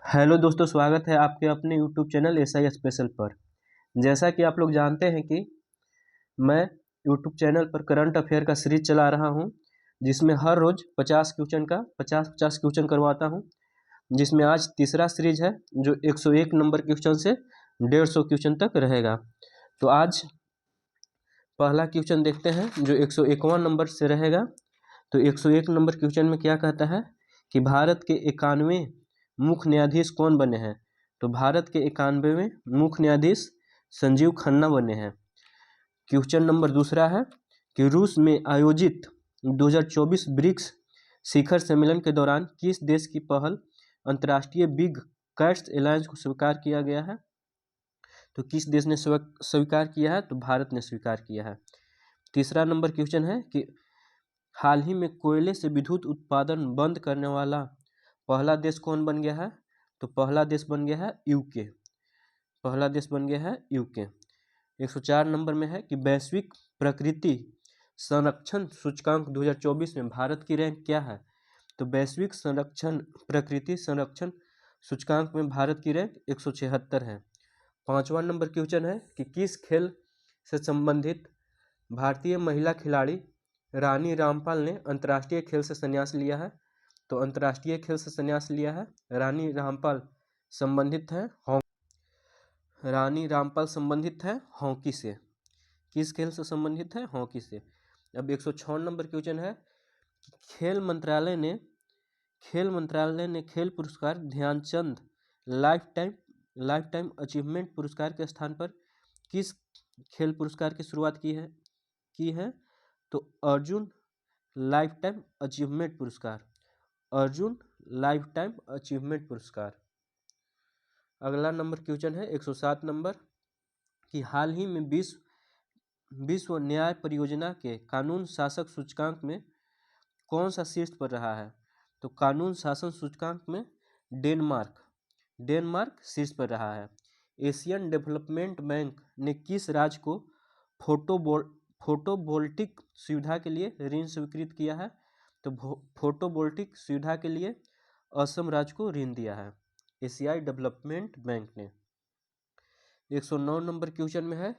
Hello दोस्तों, स्वागत है आपके अपने यूट्यूब चैनल एसआई स्पेशल पर। जैसा कि आप लोग जानते हैं कि मैं यूट्यूब चैनल पर करंट अफेयर का सीरीज चला रहा हूं, जिसमें हर रोज 50 क्वेश्चन का 50-50 क्वेश्चन करवाता हूं, जिसमें आज तीसरा सीरीज है जो 101 नंबर क्वेश्चन से 150 क्वेश्चन तक रहेगा। तो आज पहला क्वेश्चन देखते हैं जो 101वां नंबर से रहेगा। तो 101 नंबर क्वेश्चन में क्या कहता है कि भारत के 91वें मुख्य न्यायाधीश कौन बने हैं। तो भारत के 91वें मुख्य न्यायाधीश संजीव खन्ना बने हैं। क्वेश्चन नंबर दूसरा है कि रूस में आयोजित 2024 ब्रिक्स शिखर सम्मेलन के दौरान किस देश की पहल अंतर्राष्ट्रीय बिग कैट्स अलायंस को स्वीकार किया गया है। तो किस देश ने स्वीकार किया है, तो भारत ने स्वीकार किया है। तीसरा नंबर क्वेश्चन है कि हाल ही में कोयले से विद्युत उत्पादन बंद करने वाला पहला देश कौन बन गया है। तो पहला देश बन गया है यूके। पहला देश बन गया है यूके। 104 नंबर में है कि वैश्विक प्रकृति संरक्षण सूचकांक 2024 में भारत की रैंक क्या है। तो वैश्विक प्रकृति संरक्षण सूचकांक में भारत की रैंक 176 है। 5वां नंबर क्वेश्चन है कि किस खेल से संबंधित भारतीय महिला खिलाड़ी रानी रामपाल ने अंतर्राष्ट्रीय खेल से संन्यास लिया है। तो अंतर्राष्ट्रीय खेल से संन्यास लिया है रानी रामपाल संबंधित है हॉकी से। किस खेल से संबंधित है, हॉकी से। अब 106 नंबर क्वेश्चन है कि खेल मंत्रालय ने खेल पुरस्कार ध्यानचंद लाइफ टाइम अचीवमेंट पुरस्कार के स्थान पर किस खेल पुरस्कार की शुरुआत की है। तो अर्जुन लाइफ टाइम अचीवमेंट पुरस्कार। अगला नंबर क्वेश्चन है 107 नंबर कि हाल ही में विश्व न्याय परियोजना के कानून शासक सूचकांक में कौन सा शीर्ष पर रहा है। तो कानून शासन सूचकांक में डेनमार्क शीर्ष पर रहा है। एशियन डेवलपमेंट बैंक ने किस राज्य को फोटोवोल्टिक सुविधा के लिए ऋण स्वीकृत किया है। तो फोटोवोल्टिक सुविधा के लिए असम राज्य को ऋण दिया है एशियाई डेवलपमेंट बैंक ने। 109 नंबर क्वेश्चन में है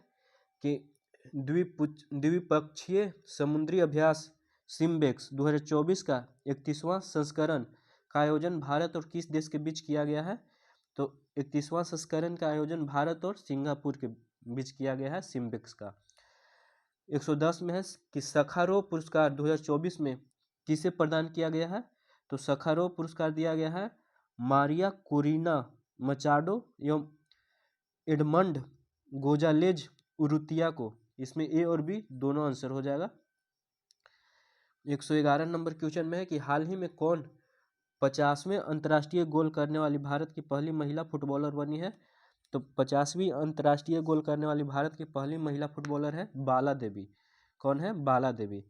कि द्विपक्षीय समुद्री अभ्यास सिम्बेक्स 2024 का 31वां संस्करण का आयोजन भारत और किस देश के बीच किया गया है। तो 31वां संस्करण का आयोजन भारत और सिंगापुर के बीच किया गया है सिम्बेक्स का। 110 में है कि सखारोव पुरस्कार 2024 में किसे प्रदान किया गया है। तो सखारोव पुरस्कार दिया गया है मारिया कोरिना मचाडो एवं एडमंड गोजालेज उरुतिया को। इसमें ए और बी दोनों आंसर हो जाएगा। 111 नंबर क्वेश्चन में है कि हाल ही में कौन 50वें अंतर्राष्ट्रीय गोल करने वाली भारत की पहली महिला फुटबॉलर बनी है। तो 50वीं अंतर्राष्ट्रीय गोल करने वाली भारत की पहली महिला फुटबॉलर है बाला देवी। कौन है, बाला देवी।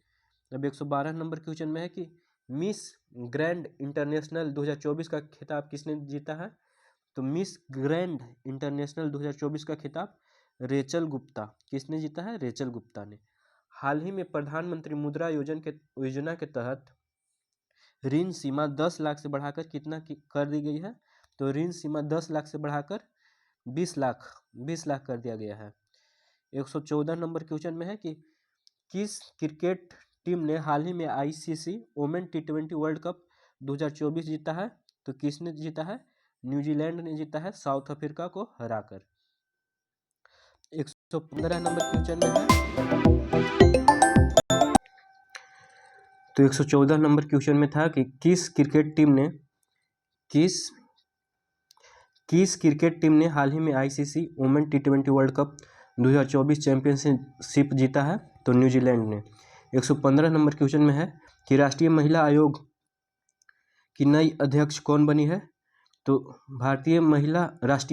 अब 112 नंबर क्वेश्चन में है कि मिस ग्रैंड इंटरनेशनल 2024 का खिताब किसने जीता है। तो मिस ग्रैंड इंटरनेशनल 2024 का खिताब रेचल गुप्ता। किसने जीता है, रेचल गुप्ता ने। हाल ही में प्रधानमंत्री मुद्रा योजना के तहत ऋण सीमा 10 लाख से बढ़ाकर कितना कर दी गई है। तो ऋण सीमा 10 लाख से बढ़ाकर 20 लाख कर दिया गया है। 114 नंबर क्वेश्चन में है कि किस क्रिकेट टीम ने हाल ही में ICC women T20 world cup 2024 जीता है। तो किसने जीता है, न्यूजीलैंड ने जीता है साउथ अफ्रीका को हराकर। 115 नंबर क्वेश्चन में है तो 114 नंबर क्वेश्चन में था कि किस क्रिकेट टीम ने हाल ही में ICC women T20 world cup 2024 championship जीता है। तो न्यूजीलैंड ने। 115 नंबर क्वेश्चन में है कि राष्ट्रीय महिला आयोग की नई अध्यक्ष कौन बनी है। तो राष्ट्रीय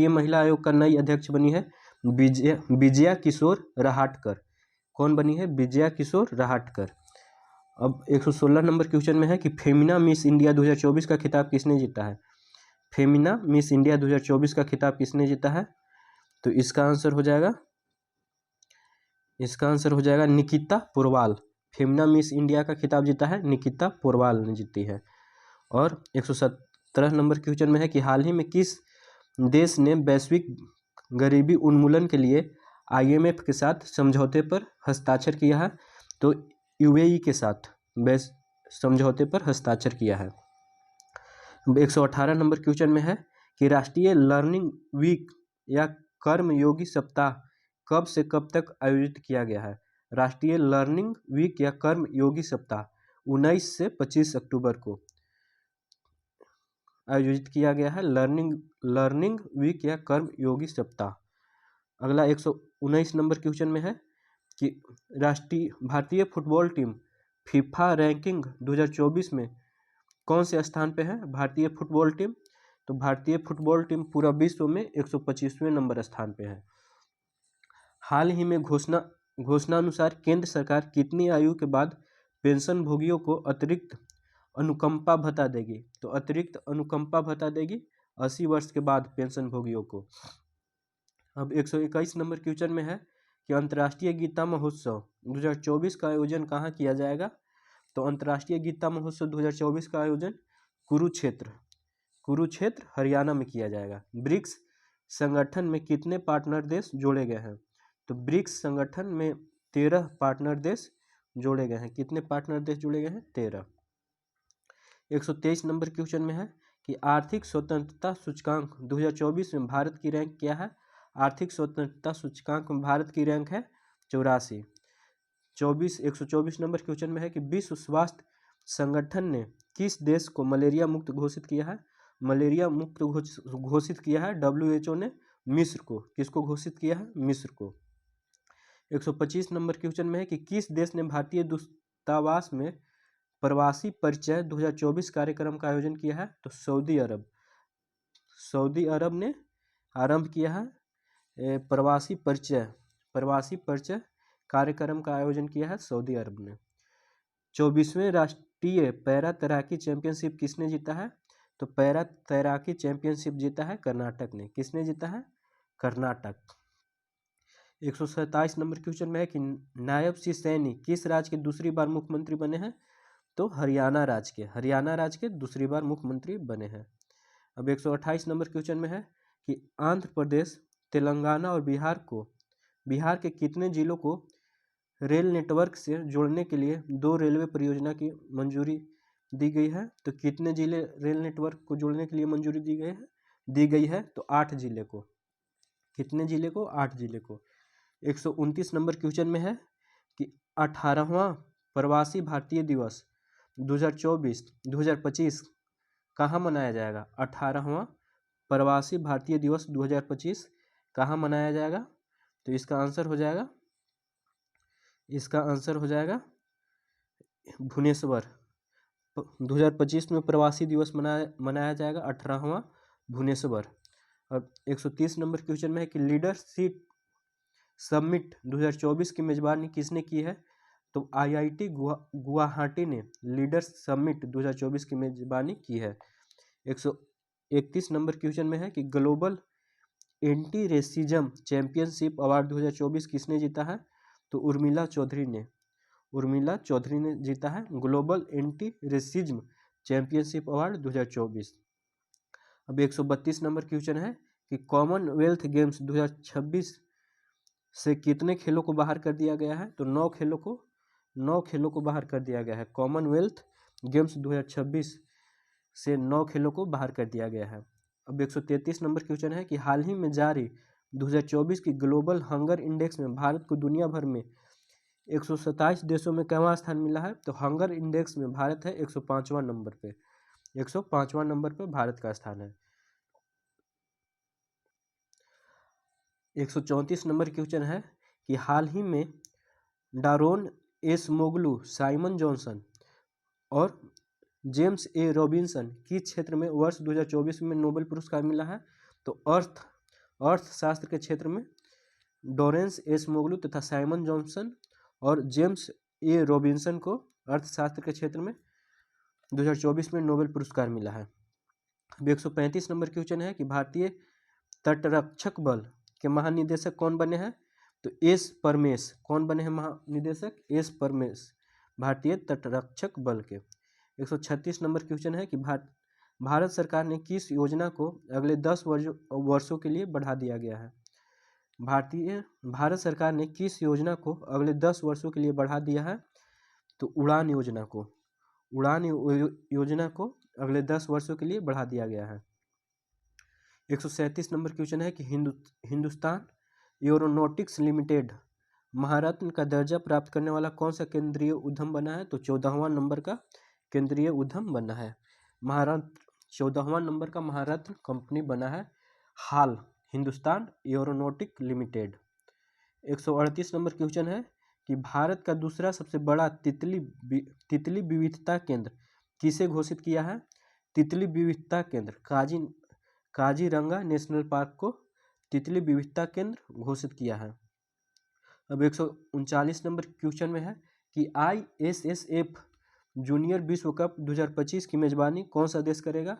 महिला आयोग का नई अध्यक्ष बनी है विजया किशोर रहाटकर। कौन बनी है, विजया किशोर रहाटकर। अब 116 नंबर क्वेश्चन में है कि फेमिना मिस इंडिया 2024 का खिताब किसने जीता है। फेमिना मिस इंडिया 2024 का खिताब किसने जीता है। तो इसका आंसर हो जाएगा निकिता पोरवाल। फेमिना मिस इंडिया का खिताब जीता है निकिता पोरवाल ने जीती है। और 17 नंबर क्वेश्चन में है कि हाल ही में किस देश ने वैश्विक गरीबी उन्मूलन के लिए IMF के साथ समझौते पर हस्ताक्षर किया है? तो UAE के साथ समझौते पर हस्ताक्षर किया है। 118 नंबर क्वेश्चन में है कि राष्ट्रीय लर्निंग वीक या कर्मयोगी सप्ताह कब से कब तक आयोजित किया गया है? राष्ट्रीय लर्निंग वीक या कर्मयोगी सप्ताह 19 से 25 अक्टूबर को आयोजित किया गया है। लर्निंग वीक या कर्मयोगी सप्ताह। अगला 119 नंबर क्वेश्चन में है कि भारतीय फुटबॉल टीम फीफा रैंकिंग 2024 में कौन से स्थान पे है? भारतीय फुटबॉल टीम, तो भारतीय फुटबॉल टीम पूरा विश्व में 125वें नंबर स्थान पे है। हाल ही में घोषणानुसार केंद्र सरकार कितनी आयु के बाद पेंशन भोगियों को अतिरिक्त अनुकंपा भत्ता देगी? तो अतिरिक्त अनुकंपा भत्ता देगी 80 वर्ष के बाद पेंशन भोगियों को। अब 121 नंबर क्वेश्चन में है कि अंतर्राष्ट्रीय गीता महोत्सव 2024 का आयोजन कहाँ किया जाएगा? तो अंतर्राष्ट्रीय गीता महोत्सव 2024 का आयोजन कुरुक्षेत्र हरियाणा में किया जाएगा। ब्रिक्स संगठन में कितने पार्टनर देश जोड़े गए हैं? तो ब्रिक्स संगठन में 13 पार्टनर देश जोड़े गए हैं। कितने पार्टनर देश जोड़े गए हैं? 13। 123 नंबर क्वेश्चन में है कि आर्थिक स्वतंत्रता सूचकांक 2024 में भारत की रैंक क्या है? आर्थिक स्वतंत्रता सूचकांक में भारत की रैंक है 84। 124 नंबर क्वेश्चन में है कि विश्व स्वास्थ्य संगठन ने किस देश को मलेरिया मुक्त घोषित किया है? मलेरिया मुक्त घोषित किया है WHO ने मिस्र को। किसको घोषित किया है? मिस्र को। 125 नंबर क्वेश्चन में है कि किस देश ने भारतीय दूतावास में प्रवासी परिचय 2024 कार्यक्रम का आयोजन किया है? तो सऊदी अरब ने आरंभ किया है प्रवासी परिचय कार्यक्रम का आयोजन किया है सऊदी अरब ने। 24वें राष्ट्रीय पैरा तैराकी चैंपियनशिप किसने जीता है? तो पैरा तैराकी चैंपियनशिप जीता है कर्नाटक ने। किसने जीता है? कर्नाटक। 127 नंबर क्वेश्चन में है कि नायब सिंह सैनी किस राज्य के दूसरी बार मुख्यमंत्री बने हैं? तो हरियाणा राज्य के दूसरी बार मुख्यमंत्री बने हैं। अब 128 नंबर क्वेश्चन में है कि आंध्र प्रदेश, तेलंगाना और बिहार के कितने जिलों को रेल नेटवर्क से जोड़ने के लिए 2 रेलवे परियोजना की मंजूरी दी गई है? तो कितने जिले रेल नेटवर्क को जोड़ने के लिए मंजूरी दी गई है? तो 8 जिले को। कितने जिले को? 8 जिले को। 129 नंबर क्वेश्चन में है कि 18वां प्रवासी भारतीय दिवस 2024-2025 कहाँ मनाया जाएगा? 18वां प्रवासी भारतीय दिवस 2025 कहाँ मनाया जाएगा? तो इसका आंसर हो जाएगा भुवनेश्वर। 2025 में प्रवासी दिवस मनाया जाएगा 18वां भुवनेश्वर। और 130 नंबर क्वेश्चन में है कि लीडरशिप समिट 2024 की मेजबानी किसने की है? तो IIT गुवाहाटी ने लीडर्स समिट 2024 की मेजबानी की है। 131 नंबर क्वेश्चन में है कि global anti racism championship award 2024 किसने जीता है? तो उर्मिला चौधरी ने जीता है global anti racism championship award 2024। अब 132 नंबर क्वेश्चन है कि कॉमनवेल्थ गेम्स 2026 से कितने खेलों को बाहर कर दिया गया है? तो 9 खेलों को बाहर कर दिया गया है। कॉमनवेल्थ गेम्स 2026 से 9 खेलों को बाहर कर दिया गया है। अब 133 नंबर क्वेश्चन है कि हाल ही में जारी 2024 की ग्लोबल हंगर इंडेक्स में भारत को दुनिया भर में 127 देशों में कौन स्थान मिला है? तो हंगर इंडेक्स में भारत है 105वां नंबर पे। 105वां नंबर पे भारत का स्थान है। 134 नंबर क्वेश्चन है कि हाल ही में डारोन एसमोगलू, साइमन जॉनसन और जेम्स ए रॉबिन्सन किस क्षेत्र में वर्ष 2024 में नोबेल पुरस्कार मिला है? तो अर्थशास्त्र के क्षेत्र में डोरेंस एसमोगलू तथा साइमन जॉनसन और जेम्स ए रॉबिन्सन को अर्थशास्त्र के क्षेत्र में 2024 में नोबेल पुरस्कार मिला है। 135 नंबर क्वेश्चन है कि भारतीय तटरक्षक बल के महानिदेशक कौन बने हैं? तो एस परमेश। कौन बने हैं महानिदेशक? एस परमेश, भारतीय तटरक्षक बल के। 136 नंबर क्वेश्चन है कि भारत सरकार ने किस योजना को अगले 10 वर्षों के लिए बढ़ा दिया गया है? भारत सरकार ने किस योजना को अगले 10 वर्षों के लिए बढ़ा दिया है? तो उड़ान योजना को। उड़ान योजना को अगले 10 वर्षों के लिए बढ़ा दिया गया है। 137 नंबर क्वेश्चन है कि हिंदुस्तान एरोनॉटिक्स लिमिटेड महारत्न का दर्जा प्राप्त करने वाला कौन सा केंद्रीय उद्यम बना है? तो 14वां नंबर का केंद्रीय उद्यम बना है। 14वां नंबर का महारत्न कंपनी बना है हाल Hindustan aeronautic limited. 138 number question है कि भारत का दूसरा सबसे बड़ा तितली विविधता केंद्र किसे घोषित किया है? तितली विविधता केंद्र काजीरंगा नेशनल पार्क को तितली विविधता केंद्र घोषित किया है। अब 139 नंबर क्वेश्चन में है कि ISSF जूनियर विश्व कप 2025 की मेजबानी कौन सा देश करेगा?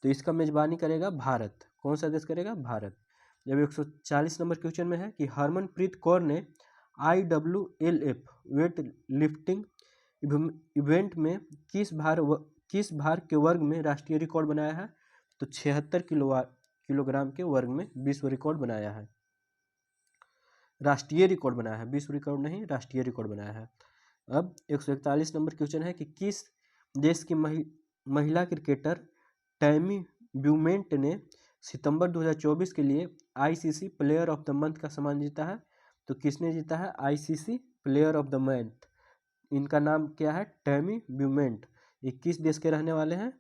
तो इसका मेजबानी करेगा भारत। कौन सा देश करेगा? भारत। जब 140 नंबर क्वेश्चन में है कि हरमनप्रीत कौर ने IWLF वेट लिफ्टिंग इवेंट में किस भार के वर्ग में राष्ट्रीय रिकॉर्ड बनाया है? तो 76 किलोग्राम के वर्ग में विश्व रिकॉर्ड बनाया है। राष्ट्रीय रिकॉर्ड बनाया है, विश्व रिकॉर्ड नहीं, राष्ट्रीय रिकॉर्ड बनाया है। अब 141 नंबर क्वेश्चन है कि किस देश की महिला क्रिकेटर टैमी ब्यूमेंट ने सितंबर 2024 के लिए ICC player of the month का सम्मान जीता है? तो किसने जीता है? ICC player of the month. इनका नाम क्या है? टैमी ब्यूमेंट। 21 देश के रहने वाले हैं।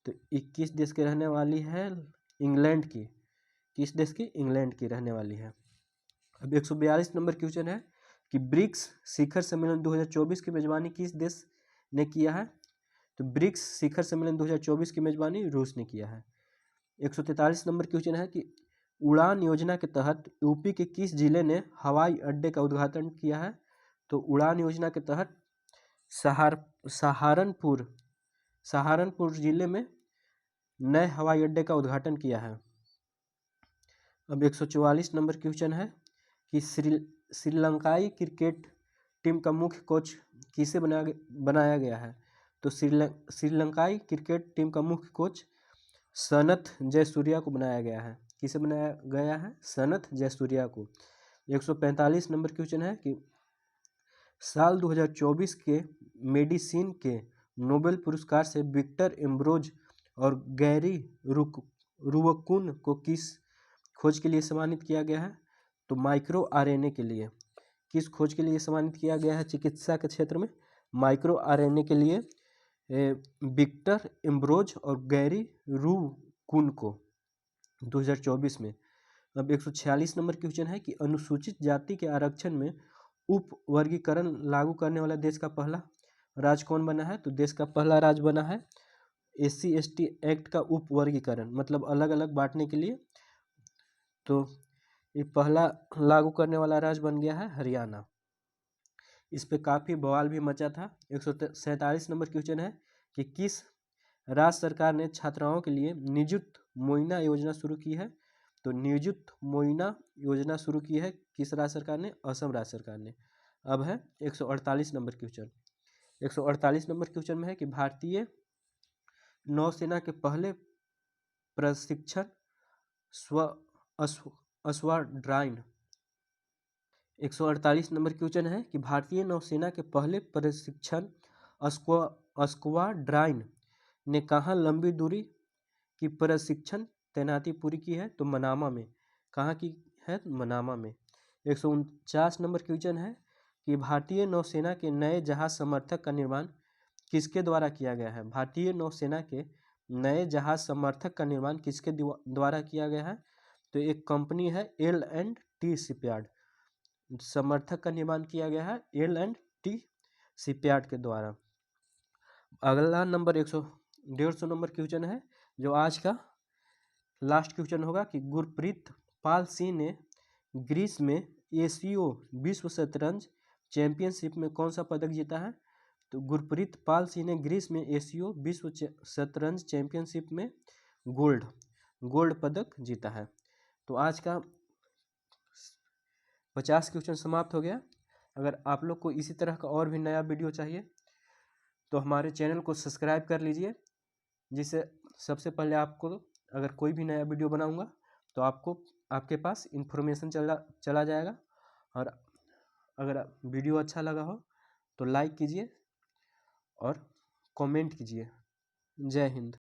तो 21 देश के रहने वाली है इंग्लैंड की। किस देश की? इंग्लैंड की रहने वाली है। अब 142 नंबर क्वेश्चन है कि ब्रिक्स शिखर सम्मेलन 2024 की मेजबानी किस देश ने किया है? तो ब्रिक्स शिखर सम्मेलन 2024 की मेजबानी रूस ने किया है। 143 नंबर क्वेश्चन है कि उड़ान योजना के तहत यूपी के किस जिले ने हवाई अड्डे का उद्घाटन किया है? तो उड़ान योजना के तहत सहारनपुर जिले में नए हवाई अड्डे का उद्घाटन किया है। अब 144 नंबर क्वेश्चन है कि श्रीलंकाई क्रिकेट टीम का मुख्य कोच किसे बनाया गया है? तो श्रीलंकाई क्रिकेट टीम का मुख्य कोच सनथ जयसूर्या को बनाया गया है। किसे बनाया गया है? सनथ जयसूर्या को। 145 नंबर क्वेश्चन है कि साल 2024 के मेडिसिन के नोबेल पुरस्कार से विक्टर एम्ब्रोज और गैरी रुवकुन को किस खोज के लिए सम्मानित किया गया है? तो माइक्रो RNA के लिए। किस खोज के लिए सम्मानित किया गया है चिकित्सा के क्षेत्र में? माइक्रो RNA के लिए विक्टर एम्ब्रोज और गैरी रुवकुन को 2024 में। अब 146 नंबर क्वेश्चन है कि अनुसूचित जाति के आरक्षण में उप वर्गीकरण लागू करने वाला देश का पहला राज्य कौन बना है? तो देश का पहला राज्य बना है SC/ST एक्ट का उप वर्गीकरण, मतलब अलग अलग बांटने के लिए। तो ये पहला लागू करने वाला राज्य बन गया है हरियाणा। इस पे काफ़ी बवाल भी मचा था। 147 नंबर क्वेश्चन है कि किस राज्य सरकार ने छात्राओं के लिए निजुत मोइना योजना शुरू की है? तो निजुत मोइना योजना शुरू की है किस राज्य सरकार ने? असम राज्य सरकार ने। अब है 148 नंबर क्वेश्चन। 148 नंबर क्वेश्चन में है कि भारतीय नौसेना के पहले प्रशिक्षण स्क्वाड्राइन। 148 नंबर क्वेश्चन है कि भारतीय नौसेना के पहले प्रशिक्षण स्क्वाड्राइन ने कहाँ लंबी दूरी की प्रशिक्षण तैनाती पूरी की है? तो मनामा में। कहाँ की है? मनामा में। 149 नंबर क्वेश्चन है कि भारतीय नौसेना के नए जहाज समर्थक का निर्माण किसके द्वारा किया गया है? भारतीय नौसेना के नए जहाज समर्थक का निर्माण किसके द्वारा किया गया है? तो एक कंपनी है L&T शिपयार्ड। समर्थक का निर्माण किया गया है L&T शिपयार्ड के द्वारा। अगला नंबर 150 नंबर क्वेश्चन है जो आज का लास्ट क्वेश्चन होगा कि गुरप्रीत पाल सिंह ने ग्रीस में एशियो विश्व शतरंज चैंपियनशिप में कौन सा पदक जीता है? तो गुरप्रीत पाल सिंह ने ग्रीस में एशियो विश्व शतरंज चैंपियनशिप में गोल्ड पदक जीता है। तो आज का 50 क्वेश्चन समाप्त हो गया। अगर आप लोग को इसी तरह का और भी नया वीडियो चाहिए तो हमारे चैनल को सब्सक्राइब कर लीजिए, जिससे सबसे पहले आपको अगर कोई भी नया वीडियो बनाऊंगा तो आपको आपके पास इन्फॉर्मेशन चला जाएगा। और अगर वीडियो अच्छा लगा हो तो लाइक कीजिए और कमेंट कीजिए। जय हिंद।